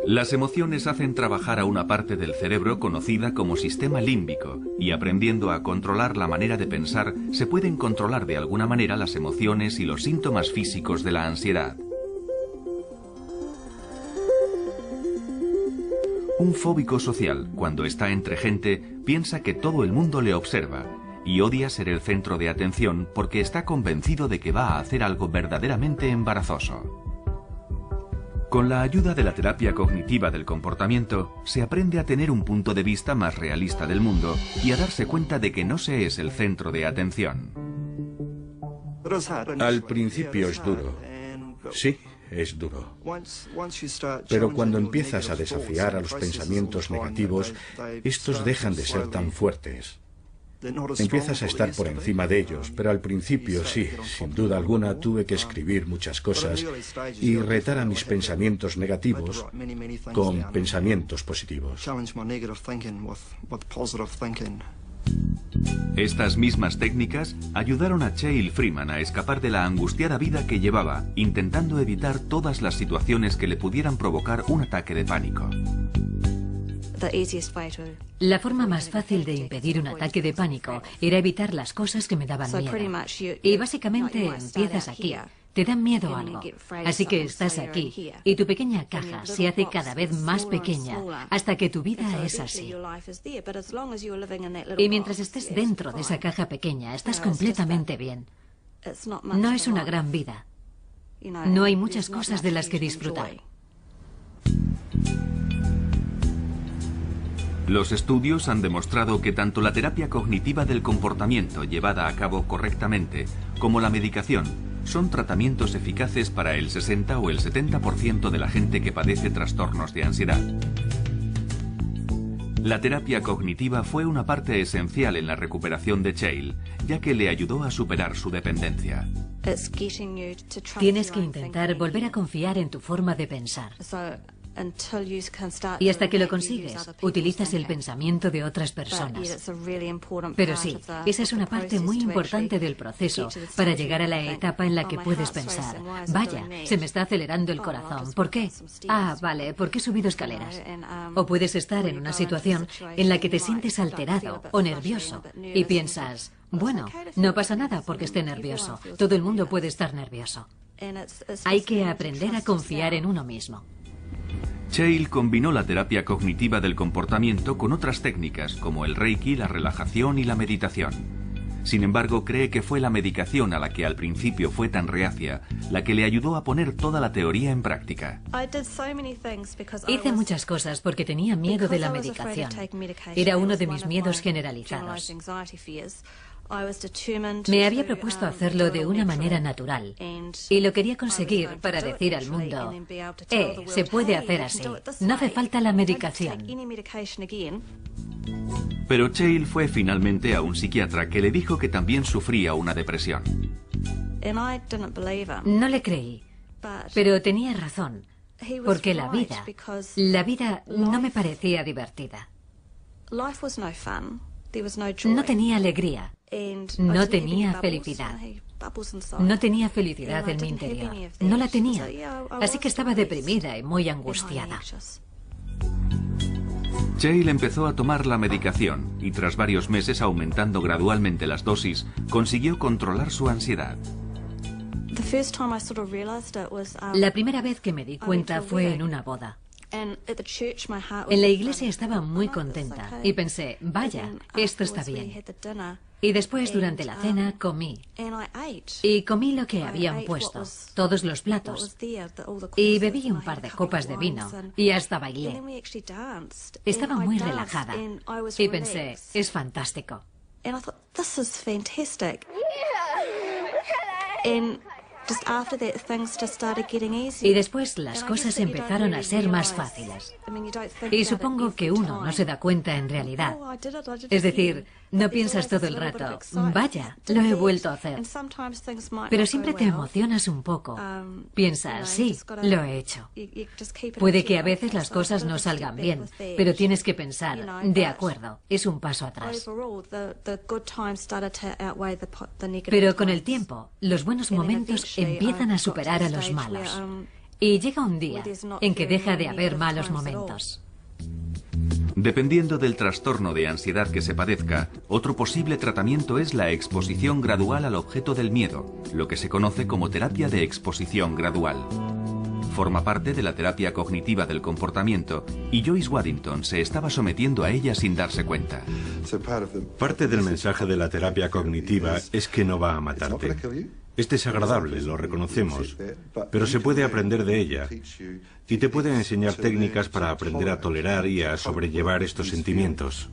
Las emociones hacen trabajar a una parte del cerebro conocida como sistema límbico, y aprendiendo a controlar la manera de pensar, se pueden controlar de alguna manera las emociones y los síntomas físicos de la ansiedad. Un fóbico social, cuando está entre gente, piensa que todo el mundo le observa y odia ser el centro de atención porque está convencido de que va a hacer algo verdaderamente embarazoso. Con la ayuda de la terapia cognitiva del comportamiento, se aprende a tener un punto de vista más realista del mundo y a darse cuenta de que no se es el centro de atención. Al principio es duro. Sí, es duro. Pero cuando empiezas a desafiar a los pensamientos negativos, estos dejan de ser tan fuertes. Empiezas a estar por encima de ellos, pero al principio sí, sin duda alguna tuve que escribir muchas cosas y retar a mis pensamientos negativos con pensamientos positivos. Estas mismas técnicas ayudaron a Cheryl Freeman a escapar de la angustiada vida que llevaba, intentando evitar todas las situaciones que le pudieran provocar un ataque de pánico. La forma más fácil de impedir un ataque de pánico era evitar las cosas que me daban miedo. Y básicamente empiezas aquí. Te dan miedo a algo. Así que estás aquí y tu pequeña caja se hace cada vez más pequeña hasta que tu vida es así. Y mientras estés dentro de esa caja pequeña, estás completamente bien. No es una gran vida. No hay muchas cosas de las que disfrutar. Los estudios han demostrado que tanto la terapia cognitiva del comportamiento llevada a cabo correctamente como la medicación son tratamientos eficaces para el 60 o el 70% de la gente que padece trastornos de ansiedad. La terapia cognitiva fue una parte esencial en la recuperación de Cheryl, ya que le ayudó a superar su dependencia. Tienes que intentar volver a confiar en tu forma de pensar. Y hasta que lo consigues, utilizas el pensamiento de otras personas. Pero sí, esa es una parte muy importante del proceso para llegar a la etapa en la que puedes pensar, vaya, se me está acelerando el corazón. ¿Por qué? Ah, vale, porque he subido escaleras. O puedes estar en una situación en la que te sientes alterado o nervioso y piensas, bueno, no pasa nada porque esté nervioso. Todo el mundo puede estar nervioso. Hay que aprender a confiar en uno mismo. Cheryl combinó la terapia cognitiva del comportamiento con otras técnicas como el Reiki, la relajación y la meditación. Sin embargo, cree que fue la medicación a la que al principio fue tan reacia la que le ayudó a poner toda la teoría en práctica. Hice muchas cosas porque tenía miedo de la medicación. Era uno de mis miedos generalizados. Me había propuesto hacerlo de una manera natural y lo quería conseguir para decir al mundo, se puede hacer así, no hace falta la medicación. Pero Cheryl fue finalmente a un psiquiatra que le dijo que también sufría una depresión. No le creí, pero tenía razón, porque la vida no me parecía divertida. No tenía alegría. No tenía felicidad. No tenía felicidad en mi interior. No la tenía. Así que estaba deprimida y muy angustiada. Cheryl empezó a tomar la medicación y tras varios meses aumentando gradualmente las dosis, consiguió controlar su ansiedad. La primera vez que me di cuenta fue en una boda. En la iglesia estaba muy contenta y pensé, vaya, esto está bien. Y después, durante la cena, comí. Y comí lo que habían puesto, todos los platos. Y bebí un par de copas de vino y hasta bailé. Estaba muy relajada y pensé, es fantástico. Y después las cosas empezaron a ser más fáciles. Y supongo que uno no se da cuenta en realidad. Es decir, no piensas todo el rato, vaya, lo he vuelto a hacer. Pero siempre te emocionas un poco. Piensas, sí, lo he hecho. Puede que a veces las cosas no salgan bien, pero tienes que pensar, de acuerdo, es un paso atrás. Pero con el tiempo, los buenos momentos empiezan a superar a los malos. Y llega un día en que deja de haber malos momentos. Dependiendo del trastorno de ansiedad que se padezca, otro posible tratamiento es la exposición gradual al objeto del miedo, lo que se conoce como terapia de exposición gradual. Forma parte de la terapia cognitiva del comportamiento y Joyce Waddington se estaba sometiendo a ella sin darse cuenta. Parte del mensaje de la terapia cognitiva es que no va a matarte. Es desagradable, lo reconocemos, pero se puede aprender de ella y te puede enseñar técnicas para aprender a tolerar y a sobrellevar estos sentimientos.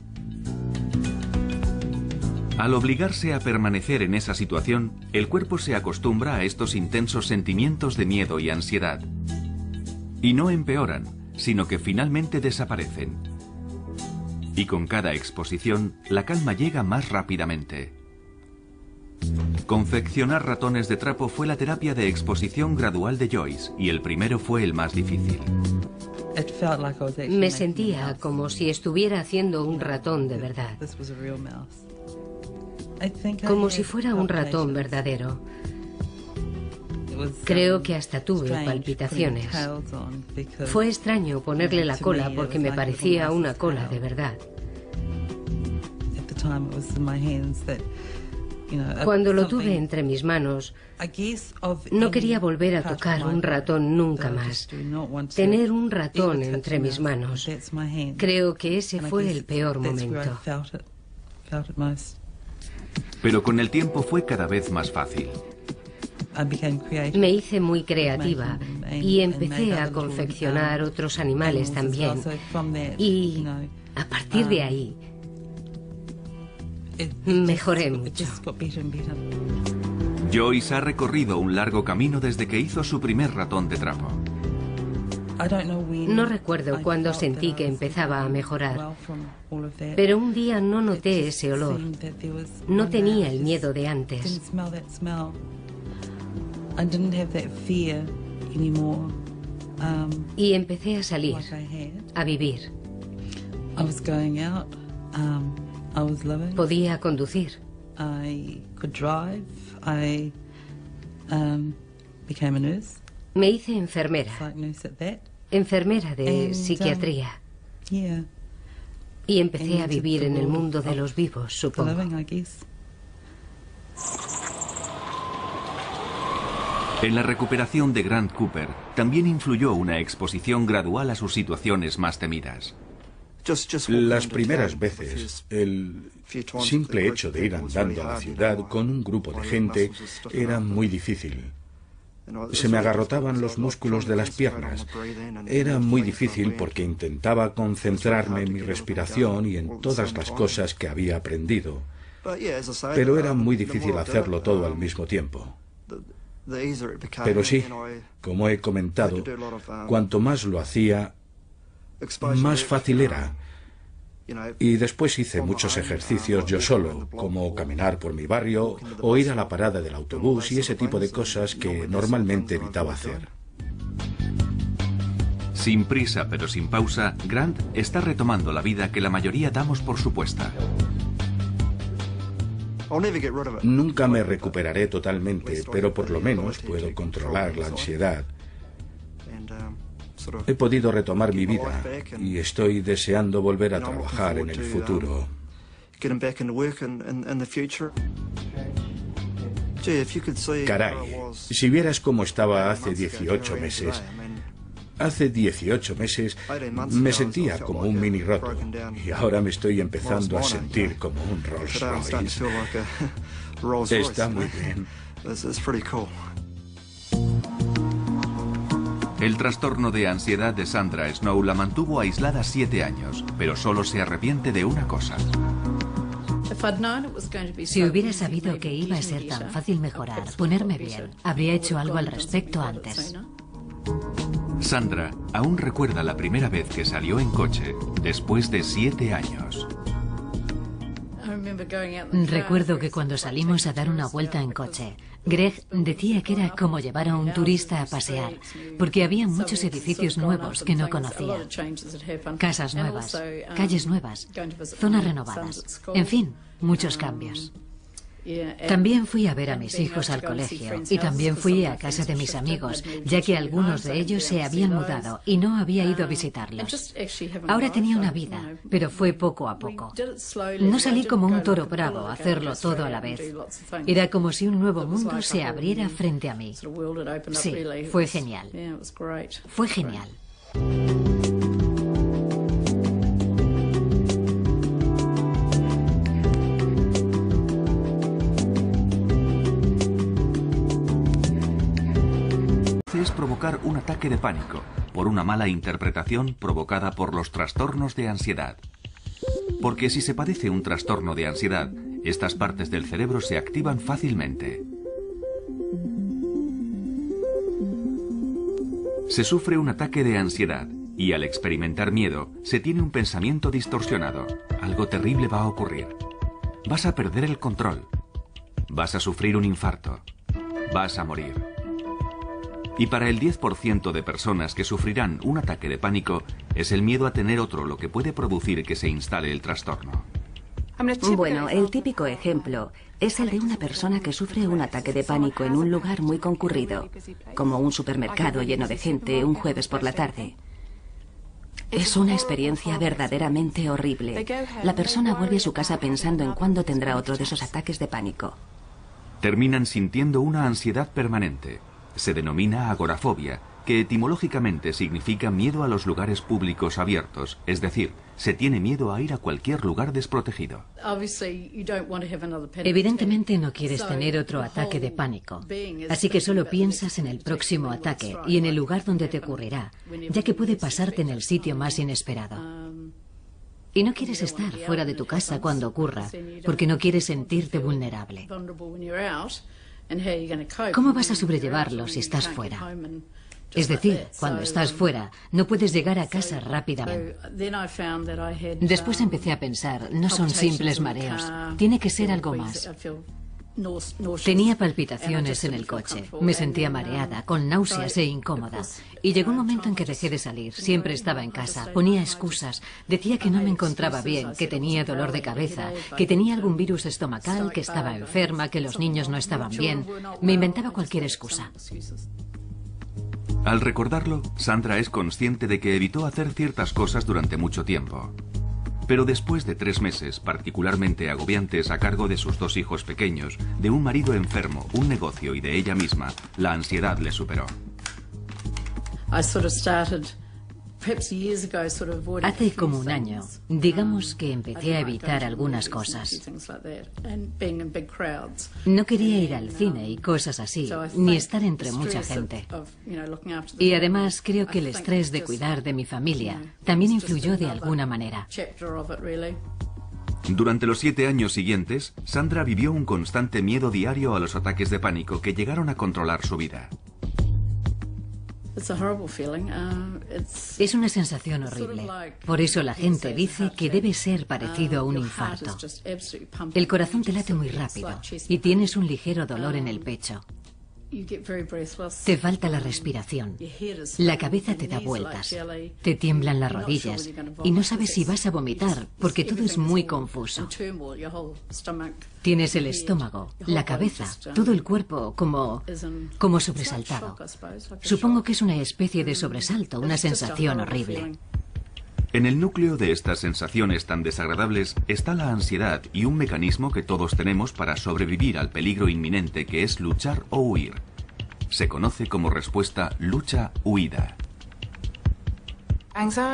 Al obligarse a permanecer en esa situación, el cuerpo se acostumbra a estos intensos sentimientos de miedo y ansiedad. Y no empeoran, sino que finalmente desaparecen. Y con cada exposición, la calma llega más rápidamente. Confeccionar ratones de trapo fue la terapia de exposición gradual de Joyce, y el primero fue el más difícil. Me sentía como si estuviera haciendo un ratón de verdad. Como si fuera un ratón verdadero. Creo que hasta tuve palpitaciones. Fue extraño ponerle la cola porque me parecía una cola de verdad. Cuando lo tuve entre mis manos, no quería volver a tocar un ratón nunca más. Tener un ratón entre mis manos. Creo que ese fue el peor momento. Pero con el tiempo fue cada vez más fácil. Me hice muy creativa y empecé a confeccionar otros animales también. Y a partir de ahí, mejoré mucho. Joyce ha recorrido un largo camino desde que hizo su primer ratón de trapo. No recuerdo cuándo sentí que empezaba a mejorar, pero un día no noté ese olor. No tenía el miedo de antes. Y empecé a salir, a vivir. Podía conducir. Me hice enfermera. Enfermera de psiquiatría. Y empecé a vivir en el mundo de los vivos, supongo. En la recuperación de Grant Cooper también influyó una exposición gradual a sus situaciones más temidas. Las primeras veces, el simple hecho de ir andando a la ciudad con un grupo de gente era muy difícil. Se me agarrotaban los músculos de las piernas. Era muy difícil porque intentaba concentrarme en mi respiración y en todas las cosas que había aprendido. Pero era muy difícil hacerlo todo al mismo tiempo. Pero sí, como he comentado, cuanto más lo hacía, más fácil era. Y después hice muchos ejercicios yo solo, como caminar por mi barrio o ir a la parada del autobús y ese tipo de cosas que normalmente evitaba hacer. Sin prisa pero sin pausa, Grant está retomando la vida que la mayoría damos por supuesta. Nunca me recuperaré totalmente, pero por lo menos puedo controlar la ansiedad. He podido retomar mi vida y estoy deseando volver a trabajar en el futuro. Caray, si vieras cómo estaba hace 18 meses. Hace 18 meses me sentía como un mini roto y ahora me estoy empezando a sentir como un Rolls Royce. Está muy bien. El trastorno de ansiedad de Sandra Snow la mantuvo aislada 7 años, pero solo se arrepiente de una cosa. Si hubiera sabido que iba a ser tan fácil mejorar, ponerme bien, habría hecho algo al respecto antes. Sandra aún recuerda la primera vez que salió en coche, después de 7 años. Recuerdo que cuando salimos a dar una vuelta en coche, Greg decía que era como llevar a un turista a pasear, porque había muchos edificios nuevos que no conocía. Casas nuevas, calles nuevas, zonas renovadas, en fin, muchos cambios. También fui a ver a mis hijos al colegio y también fui a casa de mis amigos, ya que algunos de ellos se habían mudado y no había ido a visitarlos. Ahora tenía una vida, pero fue poco a poco. No salí como un toro bravo a hacerlo todo a la vez. Era como si un nuevo mundo se abriera frente a mí. Sí, fue genial. Fue genial. Es provocar un ataque de pánico por una mala interpretación provocada por los trastornos de ansiedad. Porque si se padece un trastorno de ansiedad, estas partes del cerebro se activan fácilmente. Se sufre un ataque de ansiedad y al experimentar miedo se tiene un pensamiento distorsionado. Algo terrible va a ocurrir. Vas a perder el control. Vas a sufrir un infarto. Vas a morir. Y para el 10% de personas que sufrirán un ataque de pánico, es el miedo a tener otro lo que puede producir que se instale el trastorno. Bueno, el típico ejemplo es el de una persona que sufre un ataque de pánico en un lugar muy concurrido, como un supermercado lleno de gente un jueves por la tarde. Es una experiencia verdaderamente horrible. La persona vuelve a su casa pensando en cuándo tendrá otro de esos ataques de pánico. Terminan sintiendo una ansiedad permanente. Se denomina agorafobia, que etimológicamente significa miedo a los lugares públicos abiertos, es decir, se tiene miedo a ir a cualquier lugar desprotegido. Evidentemente no quieres tener otro ataque de pánico, así que solo piensas en el próximo ataque y en el lugar donde te ocurrirá, ya que puede pasarte en el sitio más inesperado. Y no quieres estar fuera de tu casa cuando ocurra, porque no quieres sentirte vulnerable. ¿Cómo vas a sobrellevarlo si estás fuera? Es decir, cuando estás fuera, no puedes llegar a casa rápidamente. Después empecé a pensar, no son simples mareos, tiene que ser algo más. Tenía palpitaciones en el coche, me sentía mareada, con náuseas e incómoda. Y llegó un momento en que dejé de salir, siempre estaba en casa, ponía excusas, decía que no me encontraba bien, que tenía dolor de cabeza, que tenía algún virus estomacal, que estaba enferma, que los niños no estaban bien. Me inventaba cualquier excusa. Al recordarlo, Sandra es consciente de que evitó hacer ciertas cosas durante mucho tiempo. Pero después de 3 meses particularmente agobiantes a cargo de sus 2 hijos pequeños, de un marido enfermo, un negocio y de ella misma, la ansiedad le superó. Hace como un año, digamos que empecé a evitar algunas cosas. No quería ir al cine y cosas así, ni estar entre mucha gente. Y además creo que el estrés de cuidar de mi familia también influyó de alguna manera. Durante los 7 años siguientes, Sandra vivió un constante miedo diario a los ataques de pánico que llegaron a controlar su vida. Es una sensación horrible. Por eso la gente dice que debe ser parecido a un infarto. El corazón te late muy rápido y tienes un ligero dolor en el pecho. Te falta la respiración. La cabeza te da vueltas. Te tiemblan las rodillas y no sabes si vas a vomitar porque todo es muy confuso. Tienes el estómago, la cabeza, todo el cuerpo como sobresaltado. Supongo que es una especie de sobresalto, una sensación horrible. En el núcleo de estas sensaciones tan desagradables está la ansiedad y un mecanismo que todos tenemos para sobrevivir al peligro inminente que es luchar o huir. Se conoce como respuesta lucha-huida.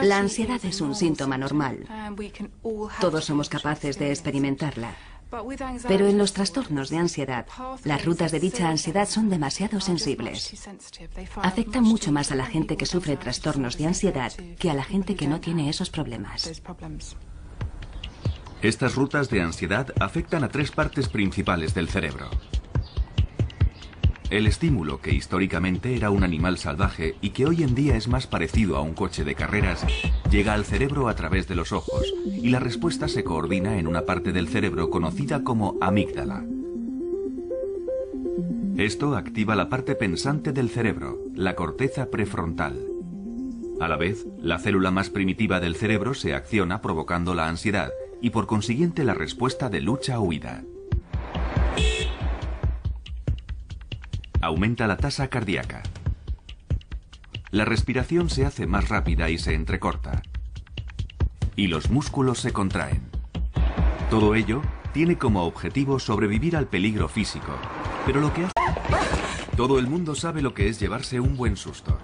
La ansiedad es un síntoma normal. Todos somos capaces de experimentarla. Pero en los trastornos de ansiedad, las rutas de dicha ansiedad son demasiado sensibles. Afectan mucho más a la gente que sufre trastornos de ansiedad que a la gente que no tiene esos problemas. Estas rutas de ansiedad afectan a tres partes principales del cerebro. El estímulo, que históricamente era un animal salvaje y que hoy en día es más parecido a un coche de carreras, llega al cerebro a través de los ojos y la respuesta se coordina en una parte del cerebro conocida como amígdala. Esto activa la parte pensante del cerebro, la corteza prefrontal. A la vez, la célula más primitiva del cerebro se acciona provocando la ansiedad y por consiguiente la respuesta de lucha o huida. Aumenta la tasa cardíaca. La respiración se hace más rápida y se entrecorta. Y los músculos se contraen. Todo ello tiene como objetivo sobrevivir al peligro físico. Pero lo que hace... Todo el mundo sabe lo que es llevarse un buen susto.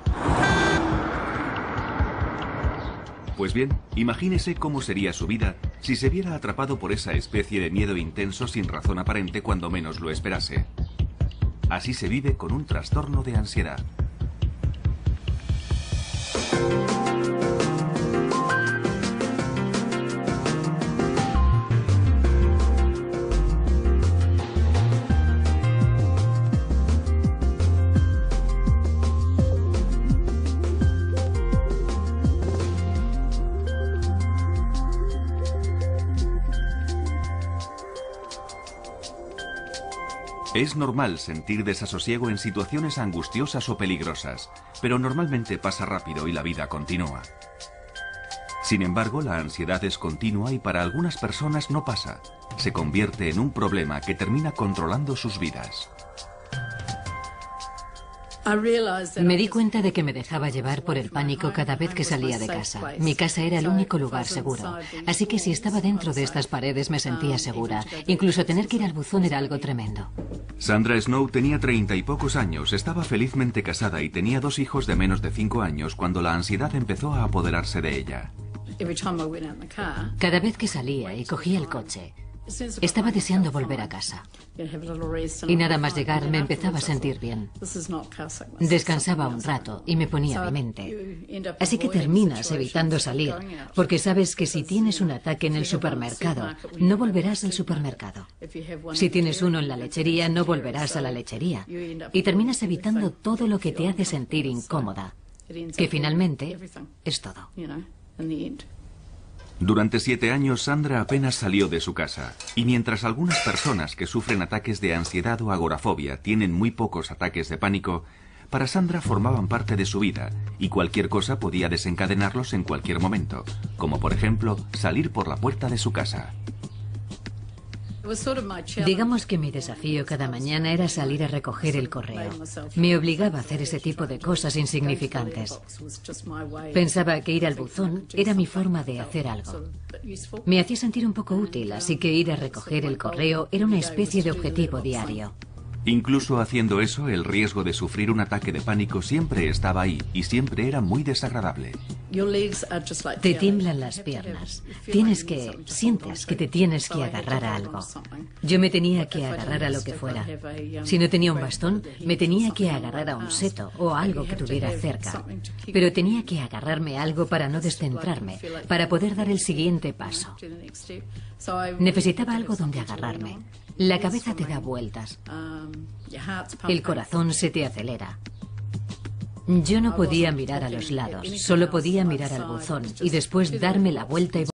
Pues bien, imagínese cómo sería su vida si se viera atrapado por esa especie de miedo intenso sin razón aparente cuando menos lo esperase. Así se vive con un trastorno de ansiedad. Es normal sentir desasosiego en situaciones angustiosas o peligrosas, pero normalmente pasa rápido y la vida continúa. Sin embargo, la ansiedad es continua y para algunas personas no pasa. Se convierte en un problema que termina controlando sus vidas. Me di cuenta de que me dejaba llevar por el pánico cada vez que salía de casa. Mi casa era el único lugar seguro, así que si estaba dentro de estas paredes me sentía segura. Incluso tener que ir al buzón era algo tremendo. Sandra Snow tenía 30 y pocos años, estaba felizmente casada y tenía 2 hijos de menos de 5 años cuando la ansiedad empezó a apoderarse de ella. Cada vez que salía y cogía el coche, estaba deseando volver a casa. Y nada más llegar me empezaba a sentir bien. Descansaba un rato y me ponía demente. Así que terminas evitando salir, porque sabes que si tienes un ataque en el supermercado, no volverás al supermercado. Si tienes uno en la lechería, no volverás a la lechería. Y terminas evitando todo lo que te hace sentir incómoda, que finalmente es todo. Durante 7 años, Sandra apenas salió de su casa, y mientras algunas personas que sufren ataques de ansiedad o agorafobia tienen muy pocos ataques de pánico, para Sandra formaban parte de su vida, y cualquier cosa podía desencadenarlos en cualquier momento, como por ejemplo, salir por la puerta de su casa. Digamos que mi desafío cada mañana era salir a recoger el correo. Me obligaba a hacer ese tipo de cosas insignificantes. Pensaba que ir al buzón era mi forma de hacer algo. Me hacía sentir un poco útil, así que ir a recoger el correo era una especie de objetivo diario. Incluso haciendo eso, el riesgo de sufrir un ataque de pánico siempre estaba ahí y siempre era muy desagradable. Te tiemblan las piernas. Sientes que te tienes que agarrar a algo. Yo me tenía que agarrar a lo que fuera. Si no tenía un bastón, me tenía que agarrar a un seto o a algo que tuviera cerca. Pero tenía que agarrarme a algo para no descentrarme, para poder dar el siguiente paso. Necesitaba algo donde agarrarme. La cabeza te da vueltas. El corazón se te acelera. Yo no podía mirar a los lados, solo podía mirar al buzón y después darme la vuelta y